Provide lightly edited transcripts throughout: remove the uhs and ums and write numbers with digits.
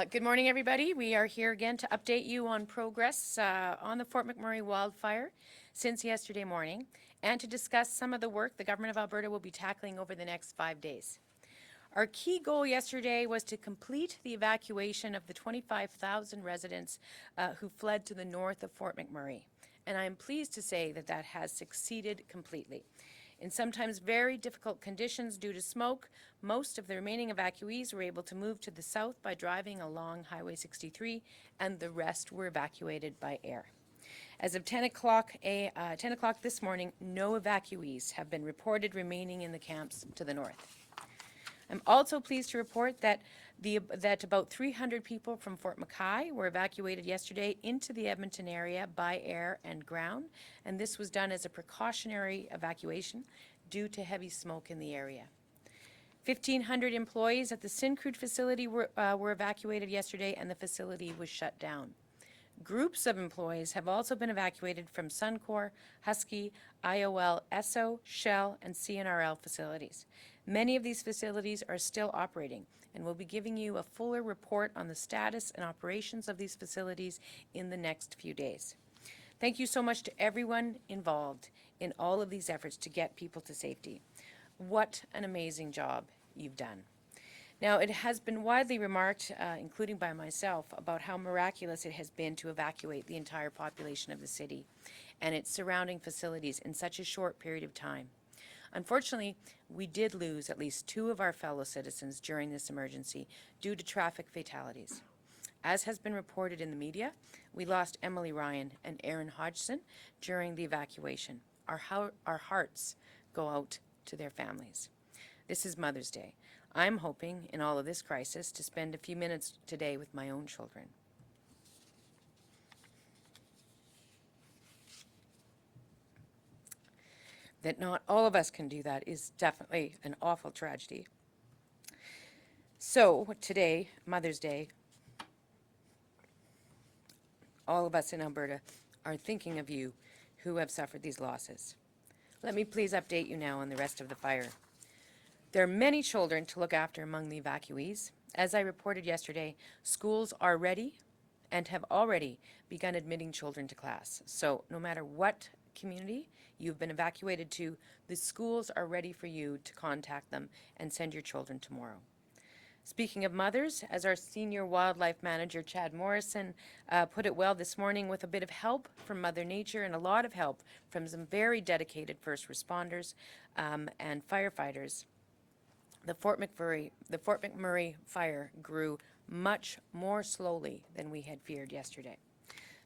Good morning, everybody. We are here again to update you on progress on the Fort McMurray wildfire since yesterday morning and to discuss some of the work the Government of Alberta will be tackling over the next 5 days. Our key goal yesterday was to complete the evacuation of the 25,000 residents who fled to the north of Fort McMurray. And I am pleased to say that that has succeeded completely. In sometimes very difficult conditions due to smoke, most of the remaining evacuees were able to move to the south by driving along Highway 63, and the rest were evacuated by air. As of 10 o'clock this morning, no evacuees have been reported remaining in the camps to the north. I'm also pleased to report that about 300 people from Fort McMurray were evacuated yesterday into the Edmonton area by air and ground, and this was done as a precautionary evacuation due to heavy smoke in the area. 1,500 employees at the Syncrude facility were evacuated yesterday, and the facility was shut down. Groups of employees have also been evacuated from Suncor, Husky, IOL, Esso, Shell, and CNRL facilities. Many of these facilities are still operating, and we'll be giving you a fuller report on the status and operations of these facilities in the next few days. Thank you so much to everyone involved in all of these efforts to get people to safety. What an amazing job you've done. Now, it has been widely remarked, including by myself, about how miraculous it has been to evacuate the entire population of the city and its surrounding facilities in such a short period of time. Unfortunately, we did lose at least 2 of our fellow citizens during this emergency due to traffic fatalities. As has been reported in the media, we lost Emily Ryan and Aaron Hodgson during the evacuation. Our hearts go out to their families. This is Mother's Day. I'm hoping, in all of this crisis, to spend a few minutes today with my own children. That not all of us can do that is definitely an awful tragedy. So today, Mother's Day, all of us in Alberta are thinking of you who have suffered these losses. Let me please update you now on the rest of the fire. There are many children to look after among the evacuees. As I reported yesterday, schools are ready and have already begun admitting children to class. So no matter what community you've been evacuated to, the schools are ready for you to contact them and send your children tomorrow. Speaking of mothers, as our senior wildlife manager, Chad Morrison, put it well this morning, with a bit of help from Mother Nature and a lot of help from some very dedicated first responders and firefighters, the Fort McMurray fire grew much more slowly than we had feared yesterday.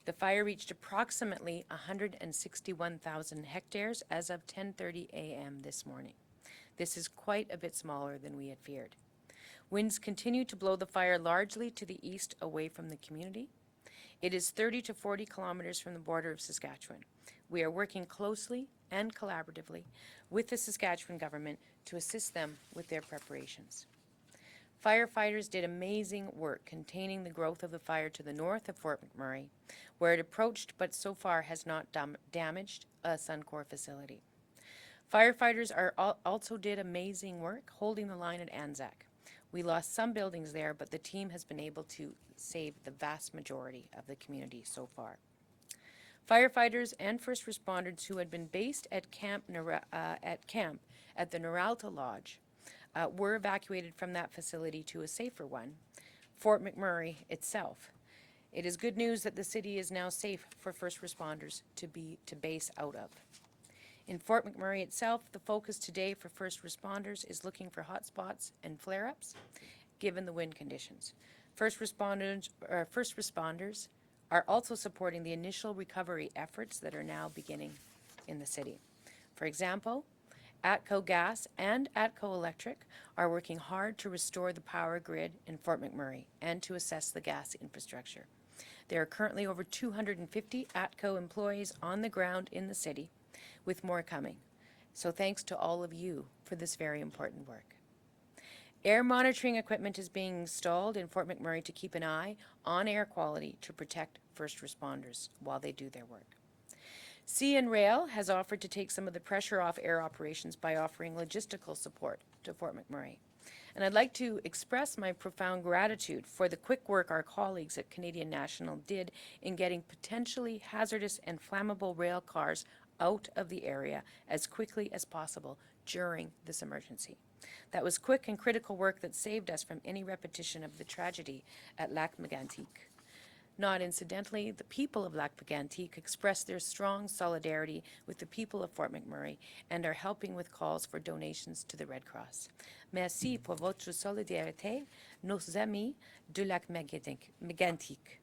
The fire reached approximately 161,000 hectares as of 10:30 a.m. this morning. This is quite a bit smaller than we had feared. Winds continue to blow the fire largely to the east away from the community. It is 30 to 40 kilometers from the border of Saskatchewan. We are working closely and collaboratively with the Saskatchewan government to assist them with their preparations. Firefighters did amazing work containing the growth of the fire to the north of Fort McMurray, where it approached but so far has not damaged a Suncor facility. Firefighters also did amazing work holding the line at Anzac. We lost some buildings there, but the team has been able to save the vast majority of the community so far. Firefighters and first responders who had been based at camp at the Noralta Lodge were evacuated from that facility to a safer one, Fort McMurray itself. It is good news that the city is now safe for first responders to base out of. In Fort McMurray itself, the focus today for first responders is looking for hotspots and flare-ups, given the wind conditions. First responders are also supporting the initial recovery efforts that are now beginning in the city. For example, ATCO Gas and ATCO Electric are working hard to restore the power grid in Fort McMurray and to assess the gas infrastructure. There are currently over 250 ATCO employees on the ground in the city, with more coming. So thanks to all of you for this very important work. Air monitoring equipment is being installed in Fort McMurray to keep an eye on air quality to protect first responders while they do their work. CN Rail has offered to take some of the pressure off air operations by offering logistical support to Fort McMurray. And I'd like to express my profound gratitude for the quick work our colleagues at Canadian National did in getting potentially hazardous and flammable rail cars out of the area as quickly as possible during this emergency. That was quick and critical work that saved us from any repetition of the tragedy at Lac Mégantic. Not incidentally, the people of Lac Mégantic expressed their strong solidarity with the people of Fort McMurray and are helping with calls for donations to the Red Cross. Merci pour votre solidarité, nos amis de Lac Mégantic.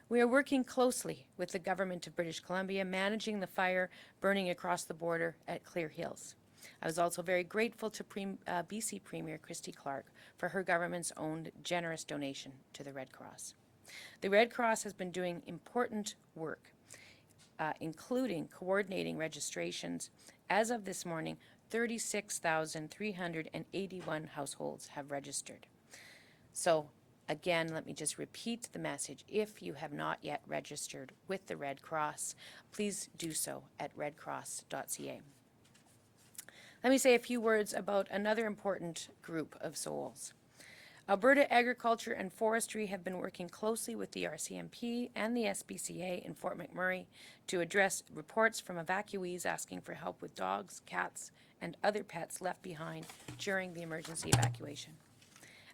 We are working closely with the government of British Columbia, managing the fire burning across the border at Clear Hills. I was also very grateful to BC Premier Christy Clark for her government's own generous donation to the Red Cross. The Red Cross has been doing important work, including coordinating registrations. As of this morning, 36,381 households have registered. So, again, let me just repeat the message. If you have not yet registered with the Red Cross, please do so at redcross.ca. Let me say a few words about another important group of souls. Alberta Agriculture and Forestry have been working closely with the RCMP and the SPCA in Fort McMurray to address reports from evacuees asking for help with dogs, cats, and other pets left behind during the emergency evacuation.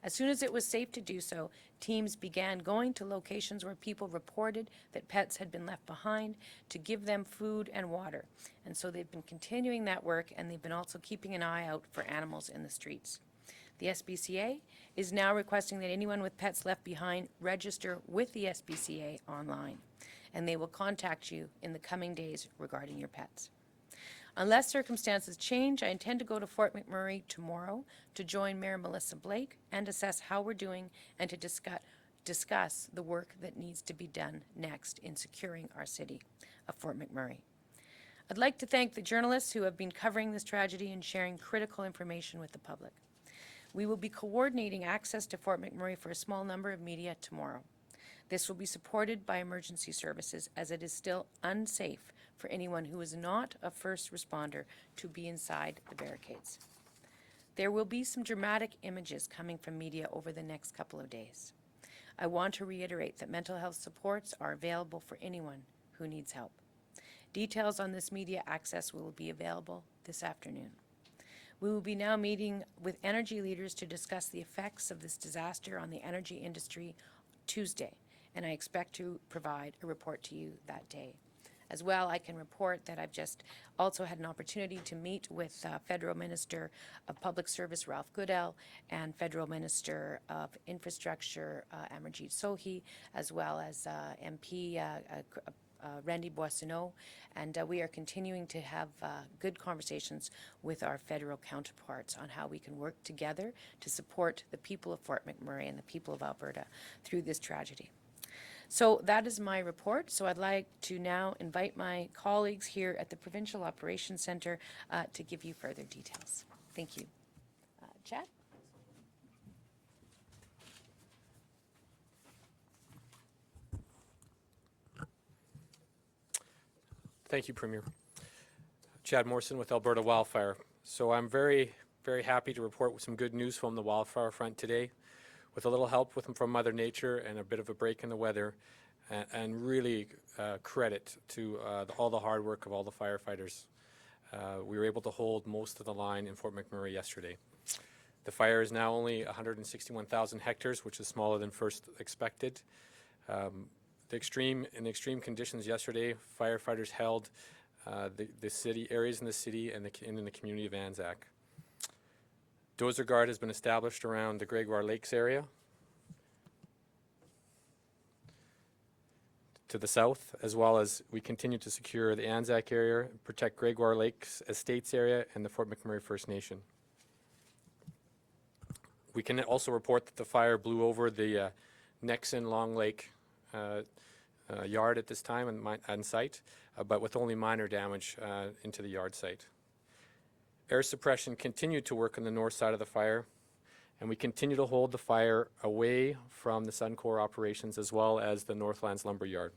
As soon as it was safe to do so, teams began going to locations where people reported that pets had been left behind to give them food and water. And so they've been continuing that work, and they've been also keeping an eye out for animals in the streets. The SPCA is now requesting that anyone with pets left behind register with the SPCA online, and they will contact you in the coming days regarding your pets. Unless circumstances change, I intend to go to Fort McMurray tomorrow to join Mayor Melissa Blake and assess how we're doing and to discuss the work that needs to be done next in securing our city of Fort McMurray. I'd like to thank the journalists who have been covering this tragedy and sharing critical information with the public. We will be coordinating access to Fort McMurray for a small number of media tomorrow. This will be supported by emergency services, as it is still unsafe for anyone who is not a first responder to be inside the barricades. There will be some dramatic images coming from media over the next couple of days. I want to reiterate that mental health supports are available for anyone who needs help. Details on this media access will be available this afternoon. We will be now meeting with energy leaders to discuss the effects of this disaster on the energy industry Tuesday, and I expect to provide a report to you that day. As well, I can report that I've just also had an opportunity to meet with Federal Minister of Public Service Ralph Goodell and Federal Minister of Infrastructure Amarjeet Sohi, as well as MP Randy Boissonneau, and we are continuing to have good conversations with our federal counterparts on how we can work together to support the people of Fort McMurray and the people of Alberta through this tragedy. So that is my report. So I'd like to now invite my colleagues here at the Provincial Operations Centre to give you further details. Thank you. Chad? Thank you, Premier. Chad Morrison with Alberta Wildfire. So I'm very, very happy to report with some good news from the wildfire front today, with a little help from Mother Nature and a bit of a break in the weather, and really credit to all the hard work of all the firefighters. We were able to hold most of the line in Fort McMurray yesterday. The fire is now only 161,000 hectares, which is smaller than first expected. In the extreme conditions yesterday, firefighters held the city areas in the city and in the community of Anzac. Dozer Guard has been established around the Gregoire Lakes area to the south, as well as we continue to secure the Anzac area, protect Gregoire Lakes Estates area, and the Fort McMurray First Nation. We can also report that the fire blew over the Nexon Long Lake yard at this time on site, but with only minor damage into the yard site. Air suppression continued to work on the north side of the fire, and we continue to hold the fire away from the Suncor operations as well as the Northlands lumber yard.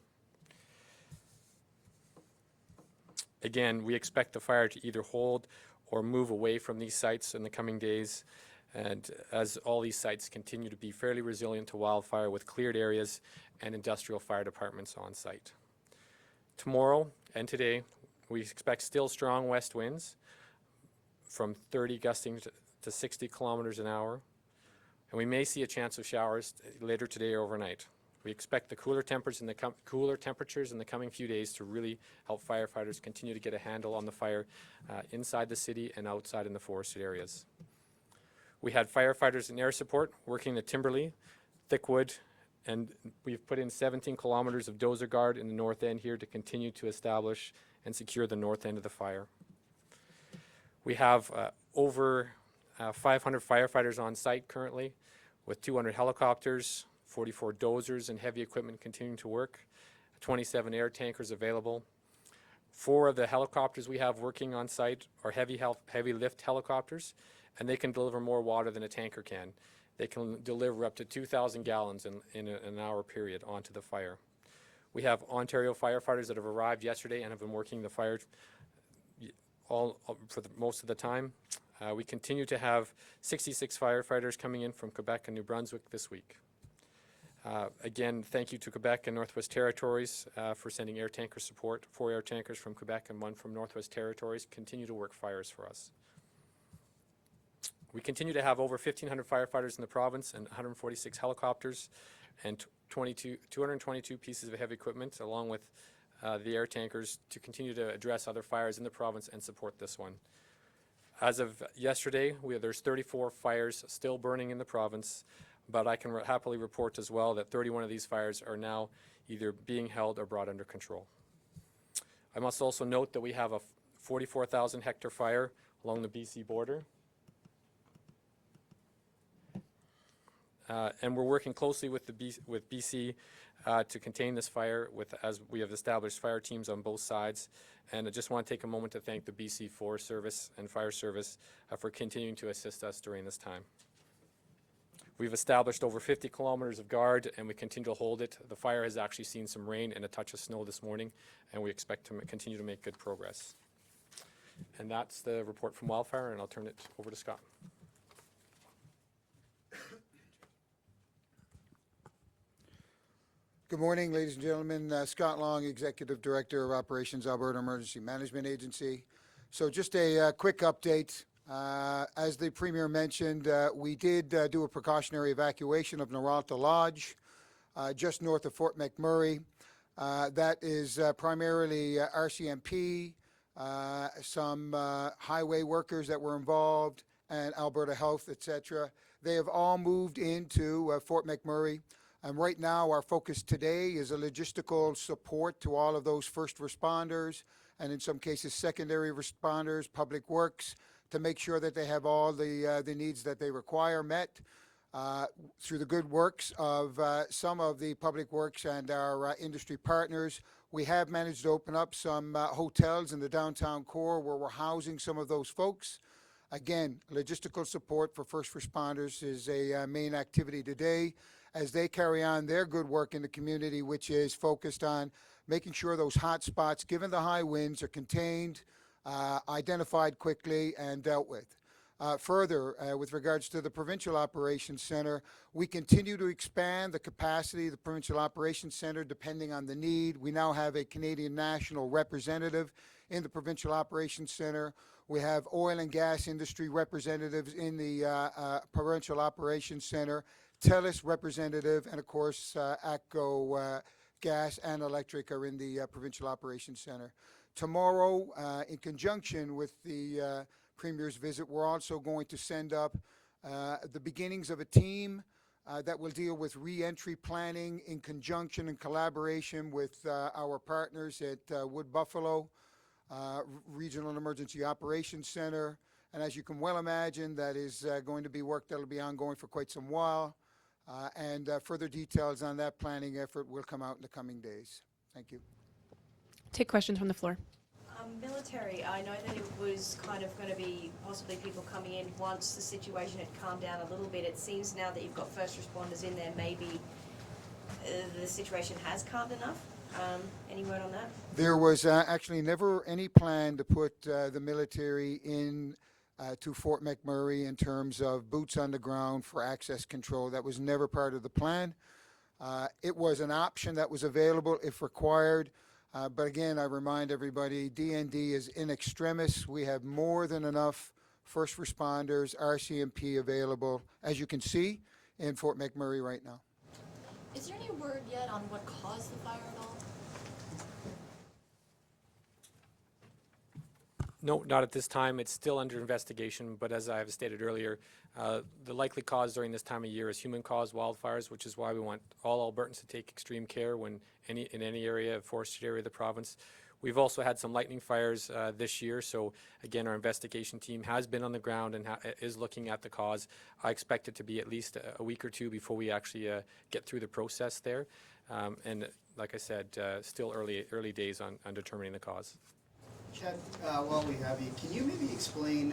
Again, we expect the fire to either hold or move away from these sites in the coming days, And as all these sites continue to be fairly resilient to wildfire with cleared areas and industrial fire departments on site. Tomorrow and today, we expect still strong west winds from 30 gusting to 60 kilometers an hour. And we may see a chance of showers later today or overnight. We expect the cooler temperatures in the coming few days to really help firefighters continue to get a handle on the fire inside the city and outside in the forested areas. We had firefighters in air support working the Timberley, Thickwood, and we've put in 17 kilometers of dozer guard in the north end here to continue to establish and secure the north end of the fire. We have over 500 firefighters on site currently, with 200 helicopters, 44 dozers and heavy equipment continuing to work, 27 air tankers available. 4 of the helicopters we have working on site are heavy lift helicopters, and they can deliver more water than a tanker can. They can deliver up to 2,000 gallons in an hour period onto the fire. We have Ontario firefighters that have arrived yesterday and have been working the fire most of the time. We continue to have 66 firefighters coming in from Quebec and New Brunswick this week. Again, thank you to Quebec and Northwest Territories for sending air tanker support. 4 air tankers from Quebec and 1 from Northwest Territories continue to work fires for us. We continue to have over 1,500 firefighters in the province and 146 helicopters and 222 pieces of heavy equipment, along with the air tankers, to continue to address other fires in the province and support this one. As of yesterday, there's 34 fires still burning in the province, but I can happily report as well that 31 of these fires are now either being held or brought under control. I must also note that we have a 44,000 hectare fire along the BC border. And we're working closely with BC to contain this fire, as we have established fire teams on both sides. And I just want to take a moment to thank the BC Forest Service and Fire Service for continuing to assist us during this time. We've established over 50 kilometers of guard, and we continue to hold it. The fire has actually seen some rain and a touch of snow this morning, and we expect to continue to make good progress. And that's the report from wildfire, and I'll turn it over to Scott. Good morning, ladies and gentlemen. Scott Long, Executive Director of Operations, Alberta Emergency Management Agency. So just a quick update. As the Premier mentioned, we did do a precautionary evacuation of Notley Lodge, just north of Fort McMurray. That is primarily RCMP, some highway workers that were involved, and Alberta Health, etc. They have all moved into Fort McMurray. And right now, our focus today is a logistical support to all of those first responders, and in some cases, secondary responders, public works, to make sure that they have all the needs that they require met. Through the good works of some of the public works and our industry partners, we have managed to open up some hotels in the downtown core where we're housing some of those folks. Again, logistical support for first responders is a main activity today, as they carry on their good work in the community, which is focused on making sure those hot spots, given the high winds, are contained, identified quickly, and dealt with. Further, with regards to the Provincial Operations Centre, we continue to expand the capacity of the Provincial Operations Centre depending on the need. We now have a Canadian national representative in the Provincial Operations Centre. We have oil and gas industry representatives in the Provincial Operations Centre, TELUS representative, and of course ATCO Gas and Electric are in the Provincial Operations Centre. Tomorrow, in conjunction with the Premier's visit, we're also going to send up the beginnings of a team that will deal with re-entry planning in conjunction and collaboration with our partners at Wood Buffalo Regional Emergency Operations Centre. And as you can well imagine, that is going to be work that will be ongoing for quite some while. And further details on that planning effort will come out in the coming days. Thank you. Take questions from the floor. Military, I know that it was kind of going to be possibly people coming in once the situation had calmed down a little bit. It seems now that you've got first responders in there, maybe the situation has calmed enough. Any word on that? There was actually never any plan to put the military in to Fort McMurray in terms of boots on the ground for access control. That was never part of the plan. It was an option that was available if required. But again, I remind everybody, DND is in extremis. We have more than enough first responders, RCMP available, as you can see, in Fort McMurray right now. Is there any word yet on what caused the fire at all? No, not at this time. It's still under investigation, but as I have stated earlier, the likely cause during this time of year is human-caused wildfires, which is why we want all Albertans to take extreme care when in any area, forested area of the province. We've also had some lightning fires this year, so again, our investigation team has been on the ground and is looking at the cause. I expect it to be at least a week or two before we actually get through the process there. And like I said, still early days on determining the cause. Chad, while we have you, can you maybe explain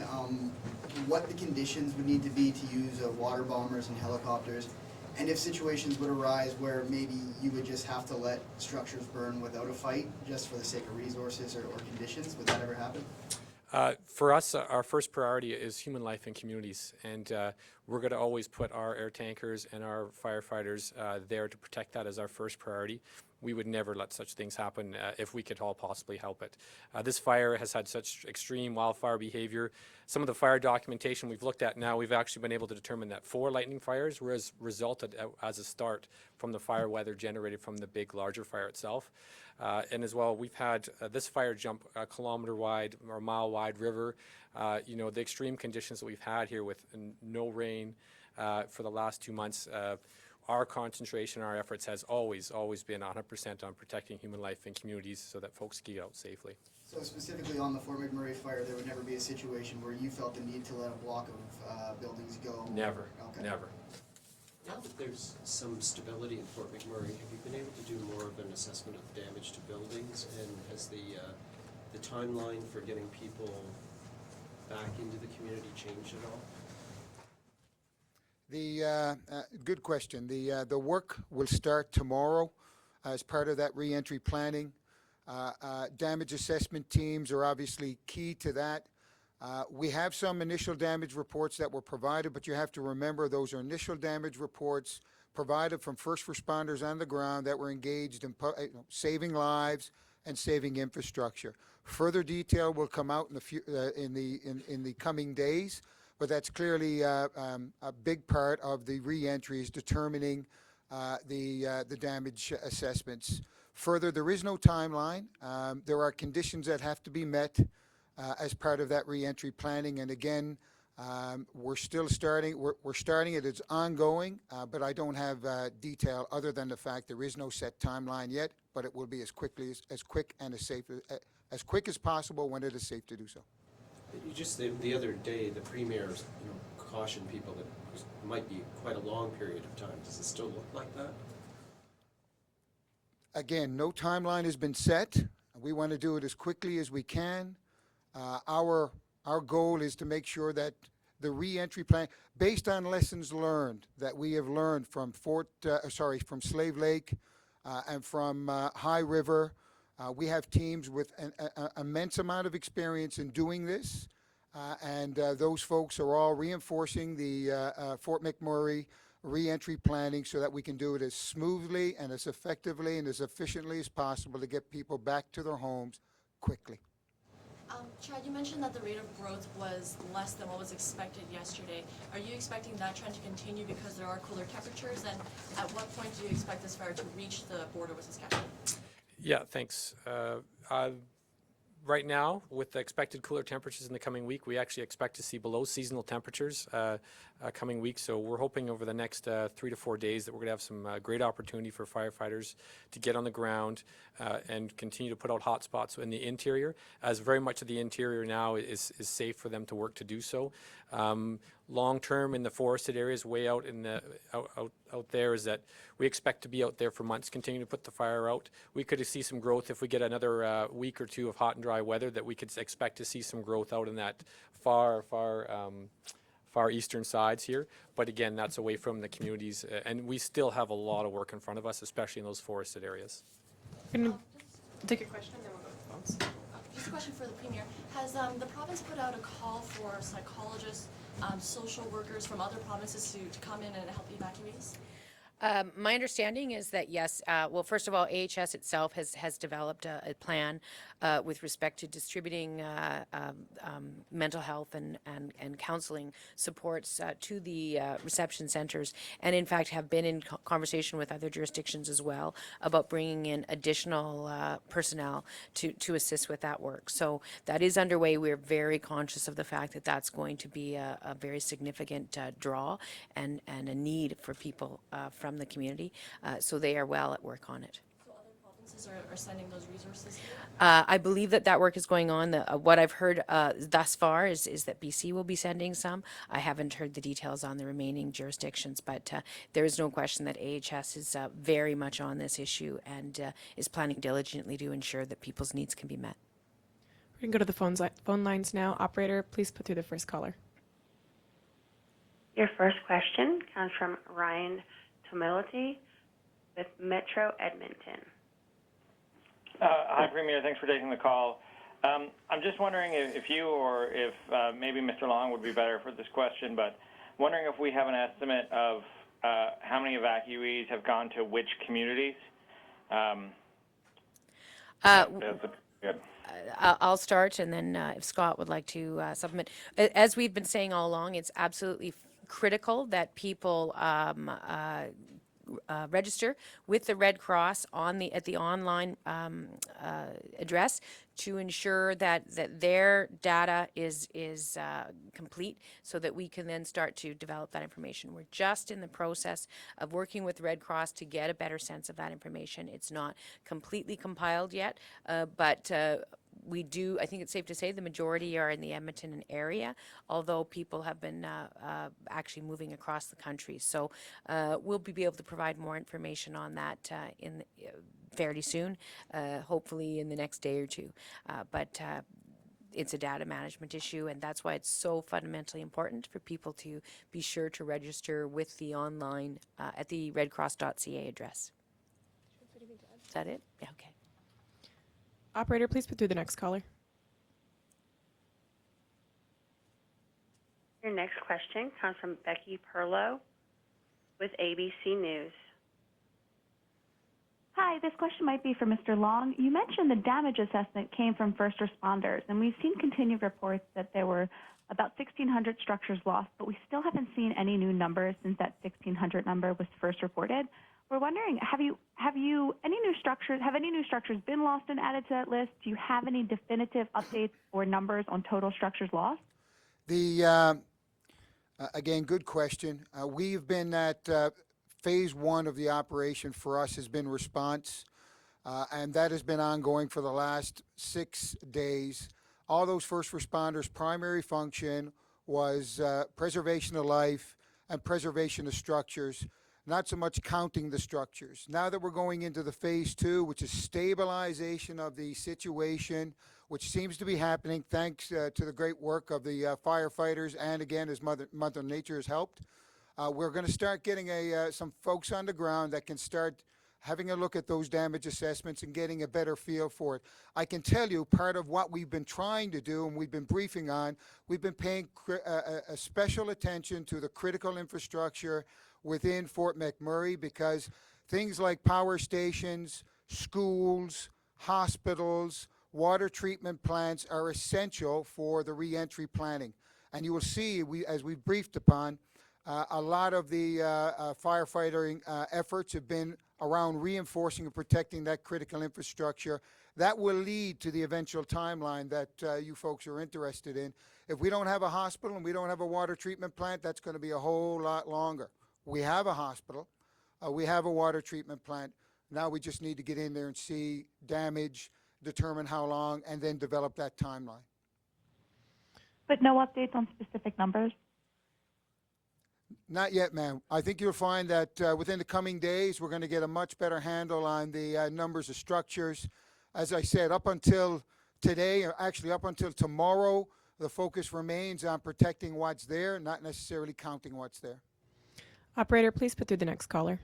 what the conditions would need to be to use water bombers and helicopters, and if situations would arise where maybe you would just have to let structures burn without a fight, just for the sake of resources or conditions? Would that ever happen? For us, our first priority is human life and communities, and we're going to always put our air tankers and our firefighters there to protect that as our first priority. We would never let such things happen if we could all possibly help it. This fire has had such extreme wildfire behavior. Some of the fire documentation we've looked at now, we've actually been able to determine that 4 lightning fires resulted as a start from the fire weather generated from the big, larger fire itself. And as well, we've had this fire jump a kilometer-wide or mile-wide river. You know, the extreme conditions that we've had here with no rain for the last 2 months, our concentration, our efforts has always been 100% on protecting human life and communities so that folks can get out safely. So specifically on the Fort McMurray fire, there would never be a situation where you felt the need to let a block of buildings go? Never, okay. never. Now that there's some stability in Fort McMurray, have you been able to do more of an assessment of damage to buildings, and has the timeline for getting people back into the community changed at all? Good question. The work will start tomorrow as part of that re-entry planning. Damage assessment teams are obviously key to that. We have some initial damage reports that were provided, but you have to remember those are initial damage reports provided from first responders on the ground that were engaged in saving lives and saving infrastructure. Further detail will come out in the coming days. But that's clearly a big part of the re-entry is determining the damage assessments. Further, there is no timeline. There are conditions that have to be met as part of that re-entry planning. And again, we're still starting. We're starting it. It's ongoing, but I don't have detail other than the fact there is no set timeline yet. But it will be as quick and as quick as possible when it is safe to do so. You just, the other day, the Premier cautioned people that it might be quite a long period of time. Does it still look like that? Again, no timeline has been set. We want to do it as quickly as we can. Our goal is to make sure that the re-entry plan, based on lessons learned that we have learned from from Slave Lake and from High River. We have teams with an immense amount of experience in doing this, and those folks are all reinforcing the Fort McMurray re-entry planning so that we can do it as smoothly and as effectively and as efficiently as possible to get people back to their homes quickly. Chad, you mentioned that the rate of growth was less than what was expected yesterday. Are you expecting that trend to continue because there are cooler temperatures? And at what point do you expect this fire to reach the border with Saskatchewan? Yeah, thanks. Right now, with the expected cooler temperatures in the coming week, we actually expect to see below seasonal temperatures coming week. So we're hoping over the next 3 to 4 days that we're going to have some great opportunity for firefighters to get on the ground and continue to put out hot spots in the interior, as very much of the interior now is safe for them to work to do so. Long term in the forested areas, way out in the out there, is that we expect to be out there for months, continue to put the fire out. We could see some growth if we get another week or two of hot and dry weather, that we could expect to see some growth out in that far eastern sides here. But again, that's away from the communities, and we still have a lot of work in front of us, especially in those forested areas. We're going to take a question and then we'll go to the phones. This question for the Premier. Has the province put out a call for psychologists, social workers from other provinces to come in and help evacuees? My understanding is that yes, well, first of all, AHS itself has developed a plan with respect to distributing mental health and counseling supports to the reception centers, and in fact have been in conversation with other jurisdictions as well about bringing in additional personnel to assist with that work. So that is underway. We're very conscious of the fact that that's going to be a very significant draw and a need for people from the community. So they are well at work on it. So other provinces are sending those resources here? I believe that work is going on. What I've heard thus far is that BC will be sending some. I haven't heard the details on the remaining jurisdictions, but there is no question that AHS is very much on this issue and is planning diligently to ensure that people's needs can be met. We're going to go to the phone lines now. Operator, please put through the first caller. Your first question comes from Ryan Tomility with Metro Edmonton. Hi, Premier. Thanks for taking the call. I'm just wondering if you or if maybe Mr. Long would be better for this question, but wondering if we have an estimate of how many evacuees have gone to which communities. Good. I'll start, and then if Scott would like to supplement. As we've been saying all along, it's absolutely critical that people register with the Red Cross at the online address to ensure that their data is complete, so that we can then start to develop that information. We're just in the process of working with Red Cross to get a better sense of that information. It's not completely compiled yet, but we do, I think it's safe to say, the majority are in the Edmonton area, although people have been actually moving across the country. So we'll be able to provide more information on that fairly soon, hopefully in the next day or two. But it's a data management issue, and that's why it's so fundamentally important for people to be sure to register with the online at the redcross.ca address. Is that it? Yeah, okay. Operator, please put through the next caller. Your next question comes from Becky Perlow with ABC News. Hi, this question might be for Mr. Long. You mentioned the damage assessment came from first responders, and we've seen continued reports that there were about 1,600 structures lost, but we still haven't seen any new numbers since that 1,600 number was first reported. We're wondering, have any new structures been lost and added to that list? Do you have any definitive updates or numbers on total structures lost? Again, good question. We've been at phase one of the operation for us has been response, and that has been ongoing for the last 6 days. All those first responders' primary function was preservation of life and preservation of structures, not so much counting the structures. Now that we're going into the phase two, which is stabilization of the situation, which seems to be happening thanks to the great work of the firefighters, and again, as Mother Nature has helped, we're going to start getting some folks on the ground that can start having a look at those damage assessments and getting a better feel for it. I can tell you part of what we've been trying to do, and we've been briefing on, we've been paying a special attention to the critical infrastructure within Fort McMurray, because things like power stations, schools, hospitals, water treatment plants are essential for the reentry planning. And you will see, as we've briefed upon, a lot of the firefighting efforts have been around reinforcing and protecting that critical infrastructure. That will lead to the eventual timeline that you folks are interested in. If we don't have a hospital and we don't have a water treatment plant, that's going to be a whole lot longer. We have a hospital, we have a water treatment plant. Now we just need to get in there and see damage, determine how long, and then develop that timeline. But no updates on specific numbers? Not yet, ma'am. I think you'll find that within the coming days, we're going to get a much better handle on the numbers of structures. As I said, up until today, or actually up until tomorrow, the focus remains on protecting what's there, not necessarily counting what's there. Operator, please put through the next caller.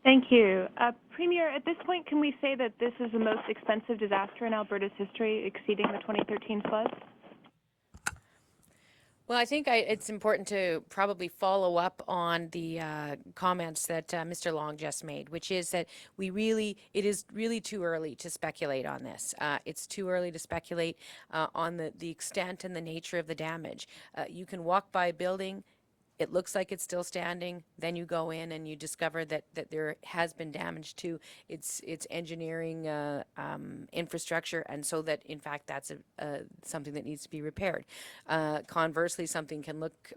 Thank you. Premier, at this point, can we say that this is the most expensive disaster in Alberta's history, exceeding the 2013 floods? Well, I think it's important to probably follow up on the comments that Mr. Long just made, which is that it is really too early to speculate on this. It's too early to speculate on the extent and the nature of the damage. You can walk by a building, it looks like it's still standing, then you go in and you discover that there has been damage to its engineering infrastructure, and so that in fact that's something that needs to be repaired. Conversely, something can look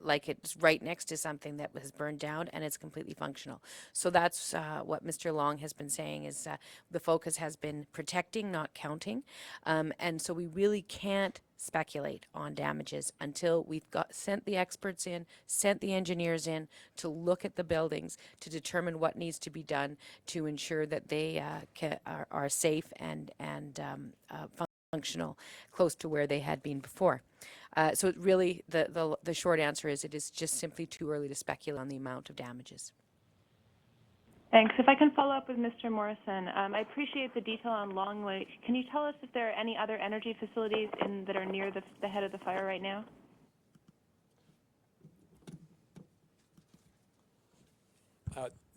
like it's right next to something that has burned down and it's completely functional. So that's what Mr. Long has been saying, is the focus has been protecting, not counting, and so we really can't speculate on damages until we've sent the experts in, sent the engineers in to look at the buildings to determine what needs to be done to ensure that they are safe and functional, close to where they had been before. So it really, the short answer is it is just simply too early to speculate on the amount of damages. Thanks. If I can follow up with Mr. Morrison, I appreciate the detail on Long Lake. Can you tell us if there are any other energy facilities that are near the head of the fire right now?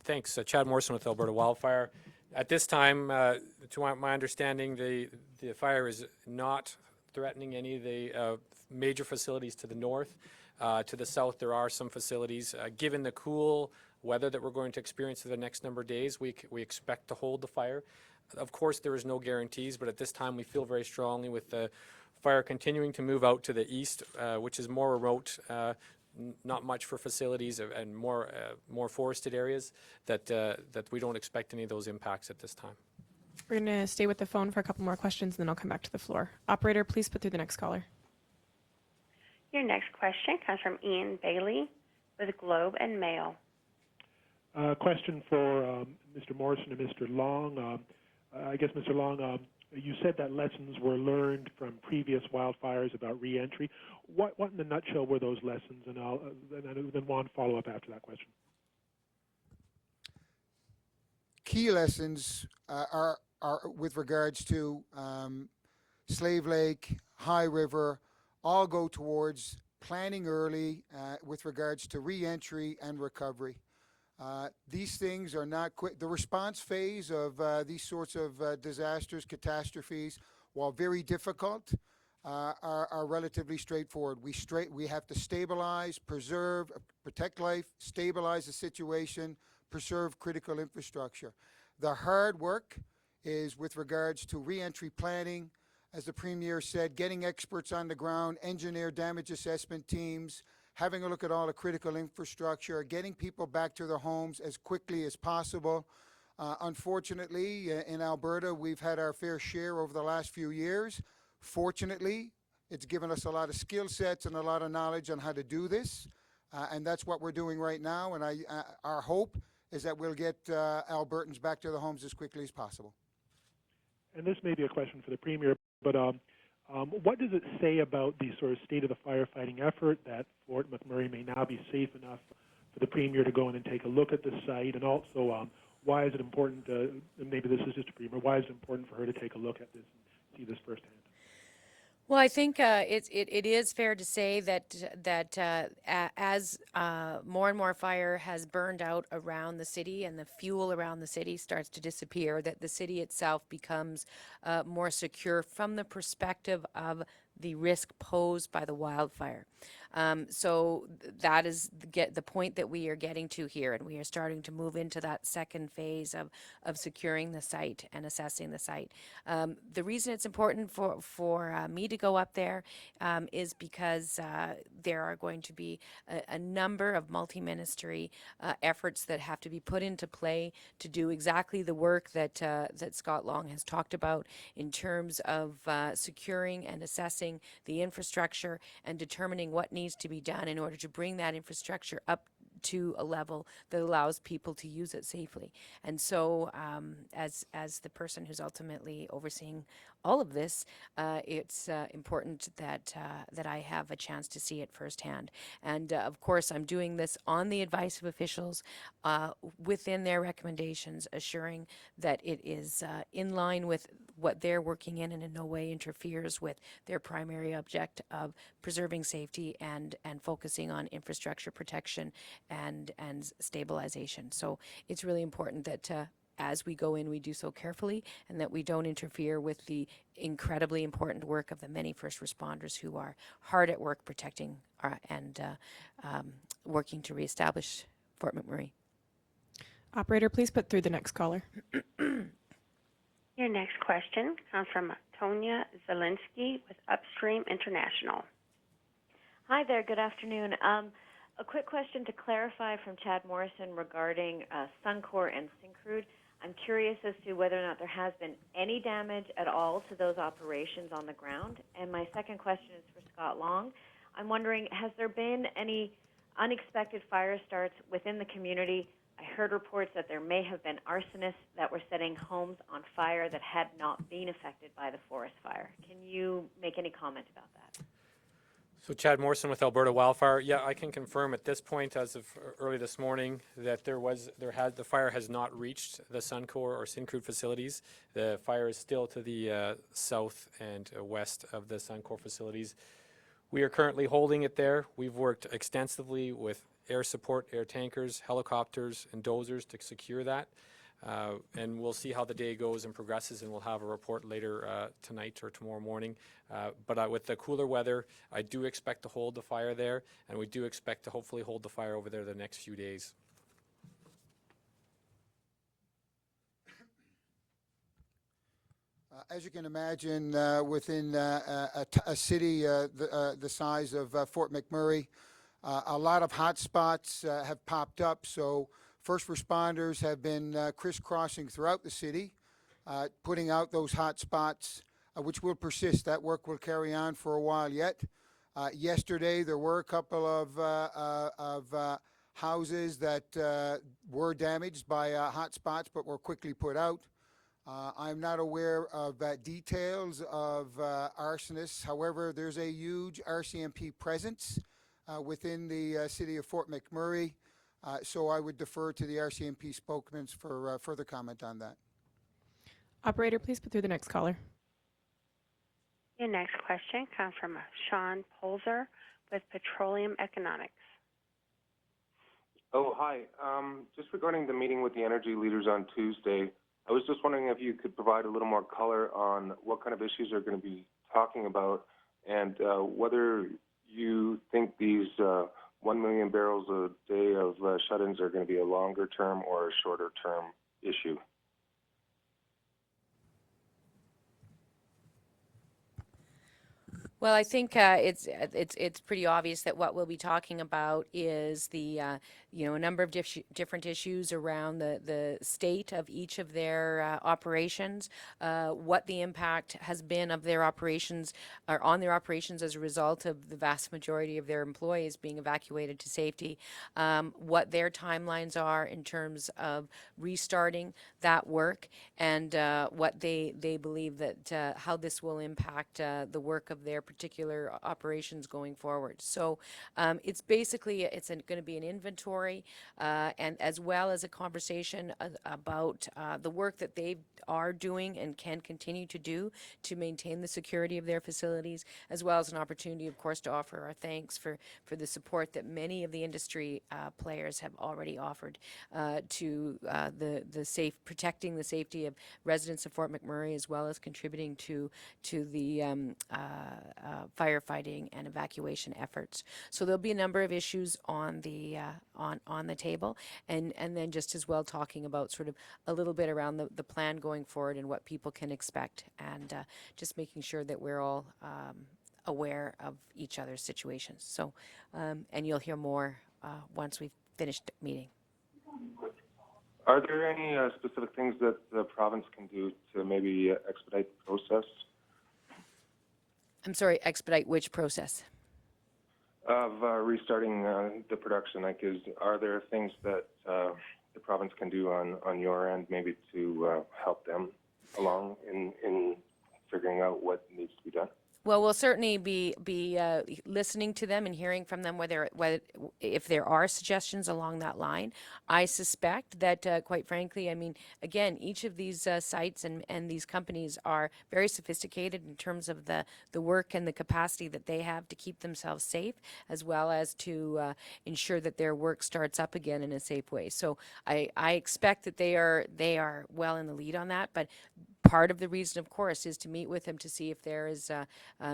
Thanks. Chad Morrison with Alberta Wildfire. At this time, to my understanding, the fire is not threatening any of the major facilities to the north. To the south, there are some facilities. Given the cool weather that we're going to experience for the next number of days, we expect to hold the fire. Of course, there is no guarantees, but at this time we feel very strongly with the fire continuing to move out to the east, which is more remote, not much for facilities and more forested areas, that we don't expect any of those impacts at this time. We're going to stay with the phone for a couple more questions, and then I'll come back to the floor. Operator, please put through the next caller. Your next question comes from Ian Bailey with Globe and Mail. Question for Mr. Morrison and Mr. Long. I guess, Mr. Long, you said that lessons were learned from previous wildfires about re-entry. What in a nutshell were those lessons? And I'll then one follow-up after that question. Key lessons are with regards to Slave Lake, High River, all go towards planning early with regards to re-entry and recovery. These things are not quick. The response phase of these sorts of disasters, catastrophes, while very difficult, are relatively straightforward. We have to stabilize, preserve, protect life, stabilize the situation, preserve critical infrastructure. The hard work is with regards to re-entry planning, as the Premier said, getting experts on the ground, engineer damage assessment teams, having a look at all the critical infrastructure, getting people back to their homes as quickly as possible. Unfortunately, in Alberta, we've had our fair share over the last few years. Fortunately, it's given us a lot of skill sets and a lot of knowledge on how to do this, and that's what we're doing right now, and our hope is that we'll get Albertans back to their homes as quickly as possible. And this may be a question for the Premier, but what does it say about the sort of state of the firefighting effort, that Fort McMurray may now be safe enough for the Premier to go in and take a look at the site, and also why is it important, and maybe this is just a Premier, why is it important for her to take a look at this and see this firsthand? Well, I think it is fair to say that as more and more fire has burned out around the city and the fuel around the city starts to disappear, that the city itself becomes more secure from the perspective of the risk posed by the wildfire. So that is the point that we are getting to here, and we are starting to move into that second phase of securing the site and assessing the site. The reason it's important for me to go up there is because there are going to be a number of multi-ministry efforts that have to be put into play to do exactly the work that Scott Long has talked about in terms of securing and assessing the infrastructure and determining what needs to be done in order to bring that infrastructure up to a level that allows people to use it safely. And so, as the person who's ultimately overseeing all of this, it's important that that I have a chance to see it firsthand. And of course, I'm doing this on the advice of officials, within their recommendations, assuring that it is in line with what they're working in and in no way interferes with their primary object of preserving safety and focusing on infrastructure protection and stabilization. So it's really important that as we go in, we do so carefully and that we don't interfere with the incredibly important work of the many first responders who are hard at work protecting and working to reestablish Fort McMurray. Operator, please put through the next caller. Your next question comes from Tonya Zielinski with Upstream International. Hi there, good afternoon. A quick question to clarify from Chad Morrison regarding Suncor and Syncrude. I'm curious as to whether or not there has been any damage at all to those operations on the ground. And my second question is for Scott Long. I'm wondering, has there been any unexpected fire starts within the community? I heard reports that there may have been arsonists that were setting homes on fire that had not been affected by the forest fire. Can you make any comment about that? So Chad Morrison with Alberta Wildfire. Yeah, I can confirm at this point, as of early this morning, that the fire has not reached the Suncor or Syncrude facilities. The fire is still to the south and west of the Suncor facilities. We are currently holding it there. We've worked extensively with air support, air tankers, helicopters, and dozers to secure that. And we'll see how the day goes and progresses, and we'll have a report later tonight or tomorrow morning. But with the cooler weather, I do expect to hold the fire there, and we do expect to hopefully hold the fire over there the next few days. As you can imagine, within a city the size of Fort McMurray, a lot of hot spots have popped up. So first responders have been crisscrossing throughout the city, putting out those hot spots, which will persist. That work will carry on for a while yet. Yesterday, there were a couple of houses that were damaged by hot spots, but were quickly put out. I'm not aware of details of arsonists. However, there's a huge RCMP presence within the city of Fort McMurray. So I would defer to the RCMP spokesman for further comment on that. Operator, please put through the next caller. Your next question comes from Sean Polzer with Petroleum Economics. Oh, hi. Just regarding the meeting with the energy leaders on Tuesday, I was just wondering if you could provide a little more color on what kind of issues they're going to be talking about and whether you think these 1 million barrels a day of shut-ins are going to be a longer-term or a shorter-term issue. Well, I think it's pretty obvious that what we'll be talking about is the a number of different issues around the state of each of their operations, what the impact has been of their operations or on their operations as a result of the vast majority of their employees being evacuated to safety, what their timelines are in terms of restarting that work, and what they believe that how this will impact the work of their particular operations going forward. So it's basically going to be an inventory and as well as a conversation about the work that they are doing and can continue to do to maintain the security of their facilities, as well as an opportunity, of course, to offer our thanks for the support that many of the industry players have already offered to protecting the safety of residents of Fort McMurray, as well as contributing to the firefighting and evacuation efforts. So there'll be a number of issues on the table, and then just as well talking about sort of a little bit around the plan going forward and what people can expect, and just making sure that we're all aware of each other's situations. So, and you'll hear more once we've finished meeting. Are there any specific things that the province can do to maybe expedite the process? I'm sorry, expedite which process? of restarting the production? Like, are there things that the province can do on your end, maybe to help them along in figuring out what needs to be done? Well, we'll certainly be listening to them and hearing from them whether if there are suggestions along that line. I suspect that, quite frankly, I mean, again, each of these sites and these companies are very sophisticated in terms of the work and the capacity that they have to keep themselves safe, as well as to ensure that their work starts up again in a safe way. So I expect that they are well in the lead on that, but part of the reason, of course, is to meet with them to see if there is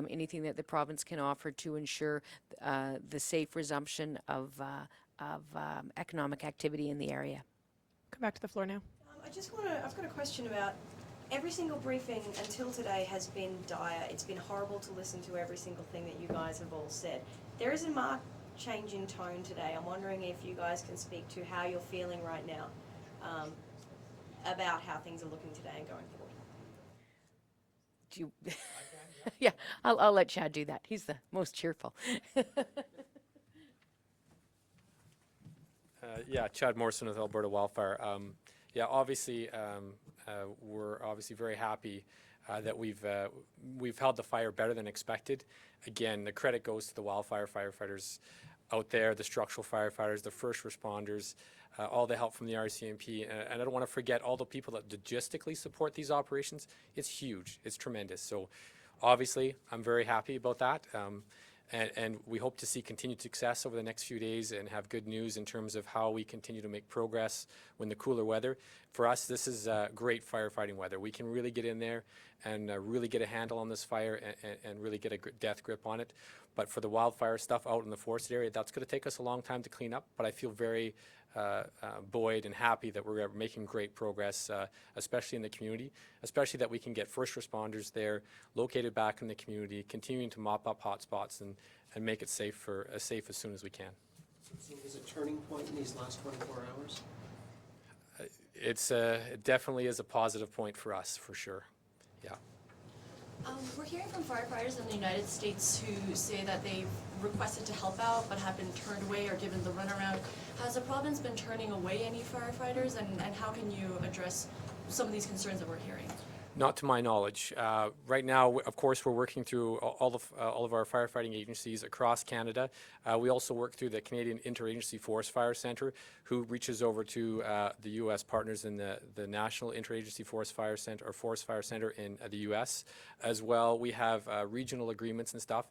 anything that the province can offer to ensure the safe resumption of economic activity in the area. Come back to the floor now. I've got a question about every single briefing until today has been dire. It's been horrible to listen to every single thing that you guys have all said. There is a marked change in tone today. I'm wondering if you guys can speak to how you're feeling right now about how things are looking today and going forward. Do you yeah, I'll let Chad do that. He's the most cheerful. Yeah, Chad Morrison with Alberta Wildfire. Yeah, obviously, we're obviously very happy that we've held the fire better than expected. Again, the credit goes to the wildfire firefighters out there, the structural firefighters, the first responders, all the help from the RCMP, and I don't want to forget all the people that logistically support these operations. It's huge. It's tremendous. So obviously, I'm very happy about that. And we hope to see continued success over the next few days and have good news in terms of how we continue to make progress when the cooler weather. For us, this is great firefighting weather. We can really get in there and really get a handle on this fire and really get a death grip on it. But for the wildfire stuff out in the forested area, that's going to take us a long time to clean up. But I feel very buoyed and happy that we're making great progress, especially in the community, especially that we can get first responders there, located back in the community, continuing to mop up hotspots and make it safe as soon as we can. So is it a turning point in these last 24 hours? It definitely is a positive point for us, for sure. Yeah. We're hearing from firefighters in the United States who say that they've requested to help out but have been turned away or given the runaround. Has the province been turning away any firefighters, and how can you address some of these concerns that we're hearing? Not to my knowledge. Right now, of course, we're working through all of our firefighting agencies across Canada. We also work through the Canadian Interagency Forest Fire Centre, who reaches over to the U.S. partners in the National Interagency Forest Fire Centre, or Forest Fire Centre in the U.S. As well, we have regional agreements and stuff.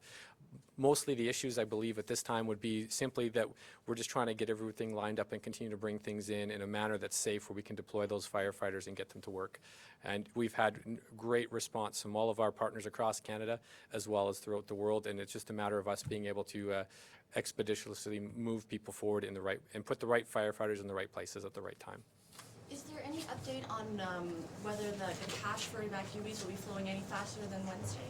Mostly the issues, I believe, at this time would be simply that we're just trying to get everything lined up and continue to bring things in a manner that's safe where we can deploy those firefighters and get them to work. And we've had great response from all of our partners across Canada as well as throughout the world, and it's just a matter of us being able to expeditiously move people forward and put the right firefighters in the right places at the right time. Is there any update on whether the cash for evacuees will be flowing any faster than Wednesday?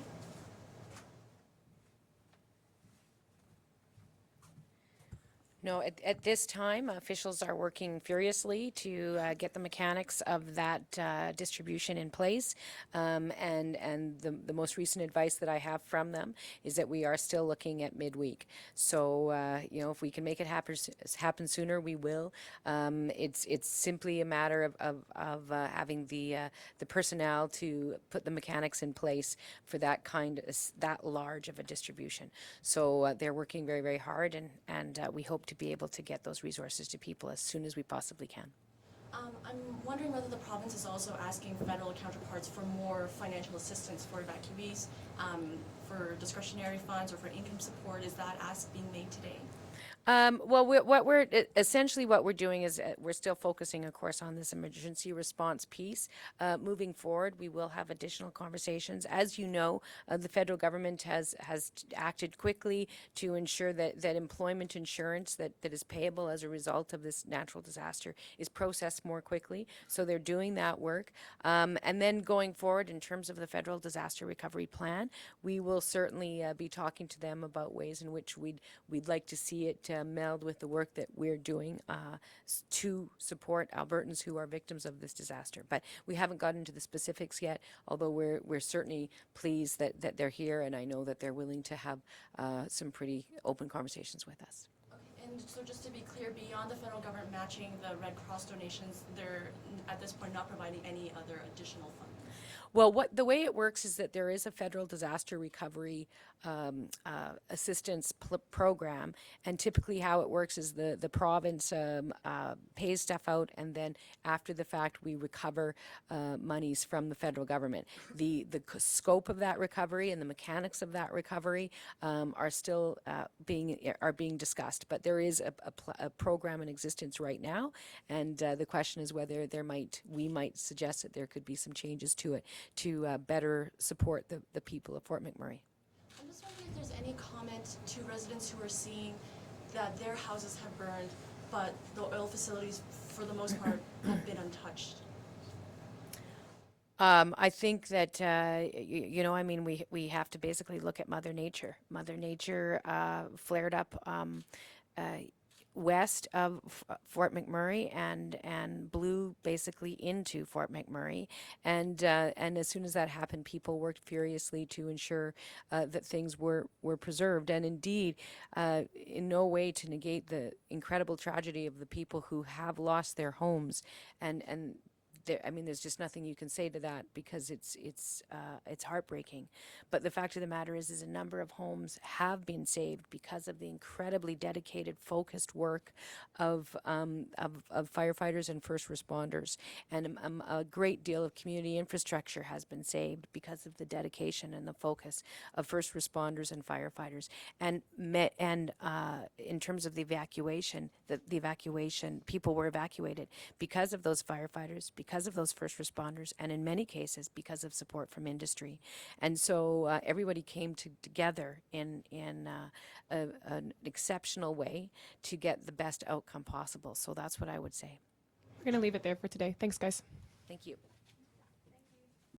No, at this time, officials are working furiously to get the mechanics of that distribution in place. And the most recent advice that I have from them is that we are still looking at midweek. So, if we can make it happen sooner, we will. It's simply a matter of having the personnel to put the mechanics in place for that large of a distribution. So they're working very, very hard, and we hope to be able to get those resources to people as soon as we possibly can. I'm wondering whether the province is also asking federal counterparts for more financial assistance for evacuees, for discretionary funds or for income support. Is that ask being made today? Well, what we're doing is we're still focusing, of course, on this emergency response piece. Moving forward, we will have additional conversations. As you know, the federal government has acted quickly to ensure that employment insurance that is payable as a result of this natural disaster is processed more quickly. So they're doing that work. And then going forward, in terms of the federal disaster recovery plan, we will certainly be talking to them about ways in which we'd like to see it meld with the work that we're doing to support Albertans who are victims of this disaster. But we haven't gotten into the specifics yet, although we're certainly pleased that they're here, and I know that they're willing to have some pretty open conversations with us. Okay, and so just to be clear, beyond the federal government matching the Red Cross donations, they're at this point not providing any other additional funds? Well, the way it works is that there is a federal disaster recovery assistance program, and typically how it works is the province pays stuff out, and then after the fact we recover monies from the federal government. The scope of that recovery and the mechanics of that recovery are still being discussed, but there is a program in existence right now, and the question is whether we might suggest that there could be some changes to it to better support the people of Fort McMurray. I'm just wondering if there's any comment to residents who are seeing that their houses have burned, but the oil facilities, for the most part, have been untouched. I think that, we have to basically look at Mother Nature. Mother Nature flared up west of Fort McMurray and blew basically into Fort McMurray, and as soon as that happened, people worked furiously to ensure that things were preserved, and indeed, in no way to negate the incredible tragedy of the people who have lost their homes, and there's just nothing you can say to that because it's heartbreaking. But the fact of the matter is a number of homes have been saved because of the incredibly dedicated, focused work of firefighters and first responders, and a great deal of community infrastructure has been saved because of the dedication and the focus of first responders and firefighters. And in terms of the evacuation, people were evacuated because of those firefighters, because of those first responders, and in many cases because of support from industry. And so everybody came together in an exceptional way to get the best outcome possible. So that's what I would say. We're going to leave it there for today. Thanks, guys. Thank you.